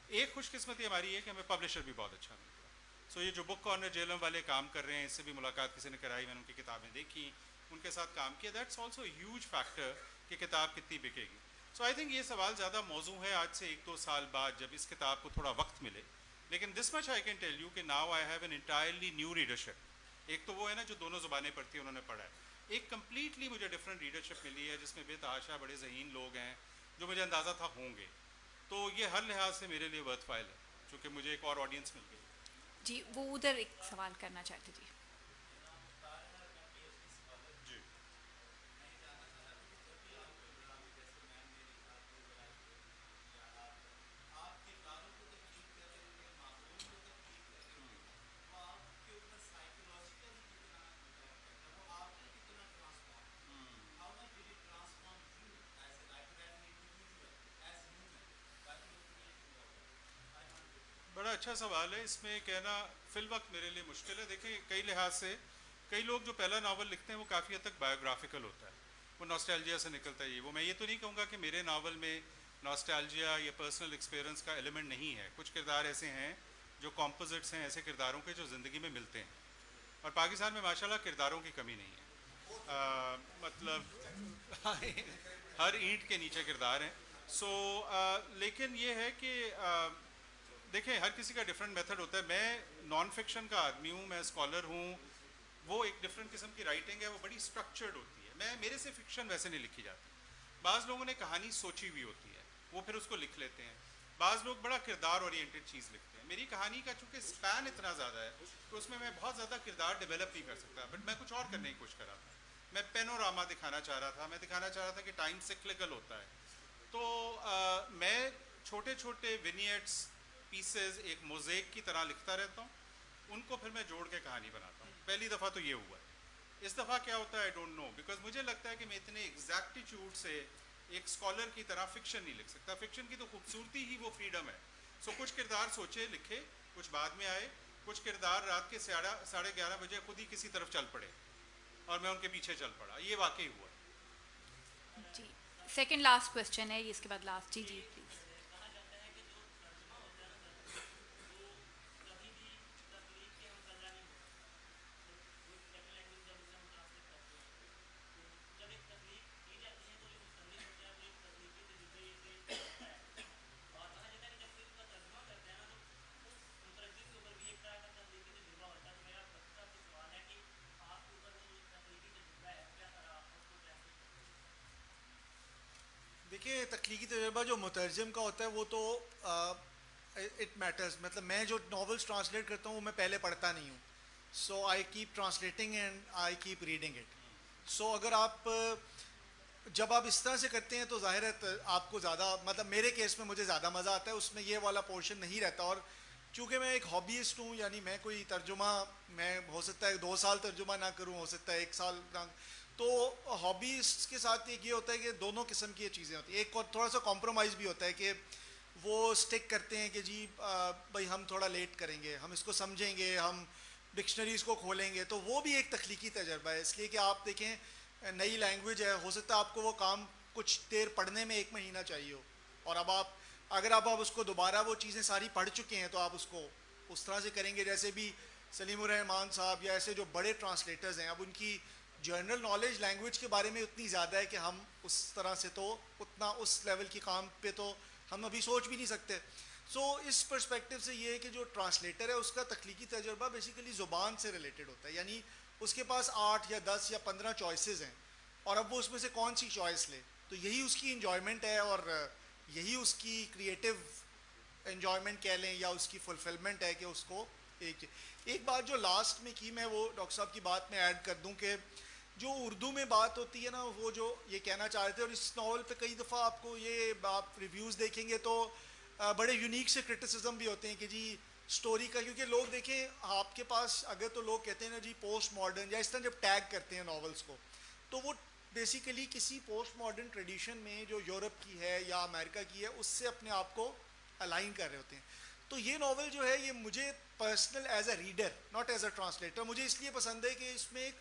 Speaker 2: ایک خوش قسمتی ہماری ہے کہ ہمیں پبلشر بھی بہت اچھا ملتا ہے. سو یہ جو بک کارنر جیلم والے کام کر رہے ہیں، اس سے بھی ملاقات کسی نے کرائی، میں نے ان کی کتابیں دیکھی، ان کے ساتھ کام کیا. دیٹس آلسو ہیوج فیکٹر کہ کتاب کتنی بکے گی. سو آئی تھنک یہ سوال زیادہ موزوں ہے آج سے 1-2 سال بعد جب اس کتاب کو تھوڑا وقت ملے. لیکن دس مچ آئی کین ٹیل یو کہ now I have an entirely new readership. ایک تو وہ ہے نا جو دونوں زبانیں پڑھتی ہیں انہوں نے پڑھا ہے، ایک کمپلیٹلی مجھے ڈفرینٹ ریڈرشپ ملی ہے جس میں بے تحاشا بڑے ذہین لوگ ہیں جو مجھے اندازہ تھا ہوں گے. تو یہ ہر لحاظ سے میرے لیے ورتھ فائل ہے چونکہ مجھے ایک اور آڈینس مل گئی.
Speaker 1: جی وہ ادھر ایک سوال کرنا چاہتے. جی
Speaker 2: جی بڑا اچھا سوال ہے. اس میں کہنا فی الوقت میرے لیے مشکل ہے. دیکھیں کئی لحاظ سے کئی لوگ جو پہلا ناول لکھتے ہیں وہ کافی حد تک بایوگرافیکل ہوتا ہے، وہ ناسٹیلجیا سے نکلتا ہے. وہ میں یہ تو نہیں کہوں گا کہ میرے ناول میں ناسٹیلجیا یا پرسنل ایکسپیرینس کا ایلیمنٹ نہیں ہے. کچھ کردار ایسے ہیں جو کمپوزٹس ہیں ایسے کرداروں کے جو زندگی میں ملتے ہیں، اور پاکستان میں ماشاءاللہ کرداروں کی کمی نہیں ہے. مطلب ہر اینٹ کے نیچے کردار ہیں. سو لیکن یہ ہے کہ دیکھیں ہر کسی کا ڈفرینٹ میتھڈ ہوتا ہے. میں نان فکشن کا آدمی ہوں، میں اسکالر ہوں. وہ ایک ڈفرینٹ قسم کی رائٹنگ ہے، وہ بڑی اسٹرکچرڈ ہوتی ہے. میرے سے فکشن ویسے نہیں لکھی جاتی. بعض لوگوں نے کہانی سوچی ہوئی ہوتی ہے، وہ پھر اس کو لکھ لیتے ہیں. بعض لوگ بڑا کردار اورینٹڈ چیز لکھتے ہیں. میری کہانی کا چونکہ اسپین اتنا زیادہ ہے تو اس میں بہت زیادہ کردار ڈیولپ نہیں کر سکتا. بٹ میں کچھ اور کرنے کی کوشش کر رہا تھا. میں پینوراما دکھانا چاہ رہا تھا. میں دکھانا چاہ رہا تھا کہ ٹائم سکلکل ہوتا ہے. تو میں چھوٹے چھوٹے ونیٹس پیسز ایک موزیک کی طرح لکھتا رہتا ہوں، ان کو پھر میں جوڑ کے کہانی بناتا ہوں. پہلی دفعہ تو یہ ہوا ہے. اس دفعہ کیا ہوتا ہے آئی ڈونٹ نو، بیکاز مجھے لگتا ہے کہ میں اتنے ایگزیکٹیچیوڈ سے ایک اسکالر کی طرح فکشن نہیں لکھ سکتا. فکشن کی تو خوبصورتی ہی وہ فریڈم ہے. سو کچھ کردار سوچے لکھے، کچھ بعد میں آئے. کچھ کردار رات کے 11:30 بجے خود ہی کسی طرف چل پڑے اور میں ان کے پیچھے چل پڑا. یہ واقعی ہوا ہے.
Speaker 1: جی سیکنڈ لاسٹ کوشچن ہے یہ، اس کے بعد لاسٹ. G G please.
Speaker 3: دیکھیں تخلیقی تجربہ جو مترجم کا ہوتا ہے وہ تو اٹ میٹرز. مطلب میں جو ناولس ٹرانسلیٹ کرتا ہوں وہ میں پہلے پڑھتا نہیں ہوں. So I keep translating and I keep reading it. So اگر آپ جب آپ اس طرح سے کرتے ہیں تو ظاہر ہے آپ کو زیادہ، مطلب میرے کیس میں مجھے زیادہ مزہ آتا ہے. اس میں یہ والا پورشن نہیں رہتا. اور چونکہ میں ایک ہابیسٹ ہوں، یعنی میں کوئی ترجمہ، میں ہو سکتا ہے 2 سال ترجمہ نہ کروں، ہو سکتا ہے 1 سال نہ. تو ہابیز کے ساتھ ایک یہ ہوتا ہے کہ دونوں قسم کی یہ چیزیں ہوتی ہیں. ایک تھوڑا سا کمپرومائز بھی ہوتا ہے کہ وہ اسٹک کرتے ہیں کہ جی بھائی ہم تھوڑا لیٹ کریں گے، ہم اس کو سمجھیں گے، ہم ڈکشنریز کو کھولیں گے. تو وہ بھی ایک تخلیقی تجربہ ہے. اس لیے کہ آپ دیکھیں نئی لینگویج ہے، ہو سکتا ہے آپ کو وہ کام کچھ دیر پڑھنے میں 1 مہینہ چاہیے ہو، اور اب آپ اگر آپ اس کو دوبارہ وہ چیزیں ساری پڑھ چکے ہیں تو آپ اس کو اس طرح سے کریں گے. جیسے بھی سلیم الرحمان صاحب یا ایسے جو بڑے ٹرانسلیٹرز ہیں، اب ان کی جنرل نالج لینگویج کے بارے میں اتنی زیادہ ہے کہ ہم اس طرح سے تو اتنا اس لیول کی کام پہ تو ہم ابھی سوچ بھی نہیں سکتے. سو اس پرسپیکٹیو سے یہ ہے کہ جو ٹرانسلیٹر ہے اس کا تخلیقی تجربہ بیسیکلی زبان سے ریلیٹڈ ہوتا ہے. یعنی اس کے پاس 8 یا 10 یا 15 چوائسیز ہیں، اور اب وہ اس میں سے کون سی چوائس لے. تو یہی اس کی انجوائمنٹ ہے، اور یہی اس کی کریٹیو انجوائمنٹ کہہ لیں یا اس کی فلفلمنٹ ہے کہ اس کو ایک بات جو لاسٹ میں کی، میں وہ ڈاکٹر صاحب کی بات میں ایڈ کر دوں کہ جو اردو میں بات ہوتی ہے نا، وہ جو یہ کہنا چاہ رہے تھے، اور اس ناول پہ کئی دفعہ آپ کو یہ آپ ریویوز دیکھیں گے تو بڑے یونیک سے کرٹیسزم بھی ہوتے ہیں کہ جی اسٹوری کا, کیونکہ لوگ دیکھیں آپ کے پاس اگر تو لوگ کہتے ہیں نا جی پوسٹ ماڈرن یا اس طرح جب ٹیگ کرتے ہیں ناولس کو, تو وہ بیسیکلی کسی پوسٹ ماڈرن ٹریڈیشن میں جو یورپ کی ہے یا امریکہ کی ہے اس سے اپنے آپ کو الائن کر رہے ہوتے ہیں. تو یہ ناول جو ہے یہ مجھے personal as a reader not as a translator مجھے اس لیے پسند ہے کہ اس میں ایک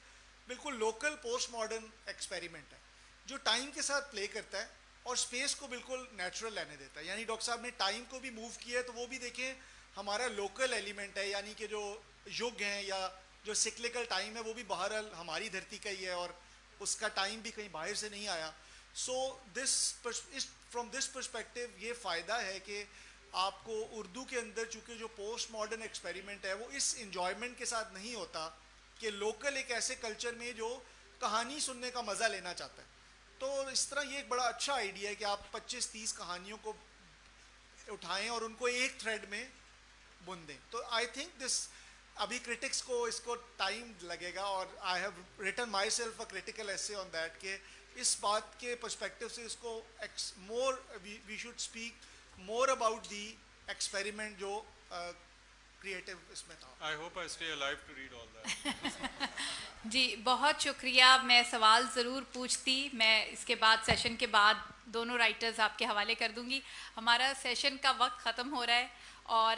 Speaker 3: بالکل لوکل پوسٹ ماڈرن ایکسپیریمنٹ ہے جو ٹائم کے ساتھ پلے کرتا ہے اور اسپیس کو بالکل نیچرل لینے دیتا ہے. یعنی ڈاکٹر صاحب نے ٹائم کو بھی موو کیا ہے تو وہ بھی دیکھیں ہمارا لوکل ایلیمنٹ ہے, یعنی کہ جو یگ ہیں یا جو سکلیکل ٹائم ہے وہ بھی بہرحال ہماری دھرتی کا ہی ہے اور اس کا ٹائم بھی کہیں باہر سے نہیں آیا. سو فرام دس پرسپیکٹیو یہ فائدہ ہے کہ آپ کو اردو کے اندر چونکہ جو پوسٹ ماڈرن ایکسپیریمنٹ ہے وہ اس انجوائمنٹ کے ساتھ نہیں ہوتا کہ لوکل ایک ایسے کلچر میں جو کہانی سننے کا مزہ لینا چاہتا ہے. تو اس طرح یہ ایک بڑا اچھا آئیڈیا ہے کہ آپ 25-30 کہانیوں کو اٹھائیں اور ان کو ایک تھریڈ میں بن دیں. تو آئی تھنک دس ابھی کرٹکس کو اس کو ٹائم لگے گا اور I have written my self a critical ایسے آن دیٹ کہ اس بات کے پرسپیکٹیو سے اس کو more we should speak more about the experiment جو کریٹو اس میں تھا.
Speaker 2: I hope I stay alive to read all that.
Speaker 1: جی بہت شکریہ. میں سوال ضرور پوچھتی, میں اس کے بعد سیشن کے بعد دونوں رائٹرز آپ کے حوالے کر دوں گی. ہمارا سیشن کا وقت ختم ہو رہا ہے اور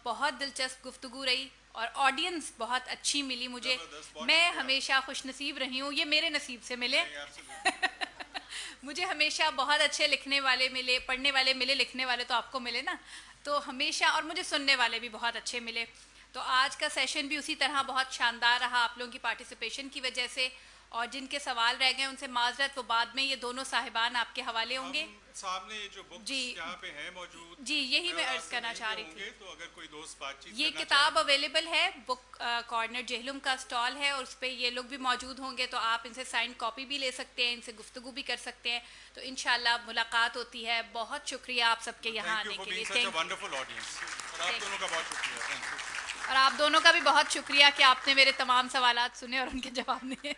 Speaker 1: بہت دلچسپ گفتگو رہی اور آڈینس بہت اچھی ملی مجھے. میں ہمیشہ خوش نصیب رہی ہوں, یہ میرے نصیب سے ملے. مجھے ہمیشہ بہت اچھے لکھنے والے ملے, پڑھنے والے ملے, لکھنے والے تو آپ کو ملے نا, تو ہمیشہ, اور مجھے سننے والے بھی بہت اچھے ملے. تو آج کا سیشن بھی اسی طرح بہت شاندار رہا آپ لوگوں کی پارٹیسپیشن کی وجہ سے, اور جن کے سوال رہ گئے ان سے معذرت, وہ بعد میں یہ دونوں صاحبان آپ کے حوالے ہوں گے.
Speaker 2: سامنے یہ جو بکس یہاں پہ ہیں موجود,
Speaker 1: جی یہی میں عرض کرنا چاہ رہی تھی.
Speaker 2: تو اگر کوئی دوست بات چیت
Speaker 1: یہ کتاب اویلیبل ہے, بک کارنر جہلم کا اسٹال ہے اور اس پہ یہ لوگ بھی موجود ہوں گے, تو آپ ان سے سائن کاپی بھی لے سکتے ہیں, ان سے گفتگو بھی کر سکتے ہیں. تو انشاءاللہ ملاقات ہوتی ہے. بہت شکریہ آپ سب کے یہاں آنے کے لیے. اور آپ دونوں کا بھی بہت شکریہ کہ آپ نے میرے تمام سوالات سنے اور ان کے جواب دیے.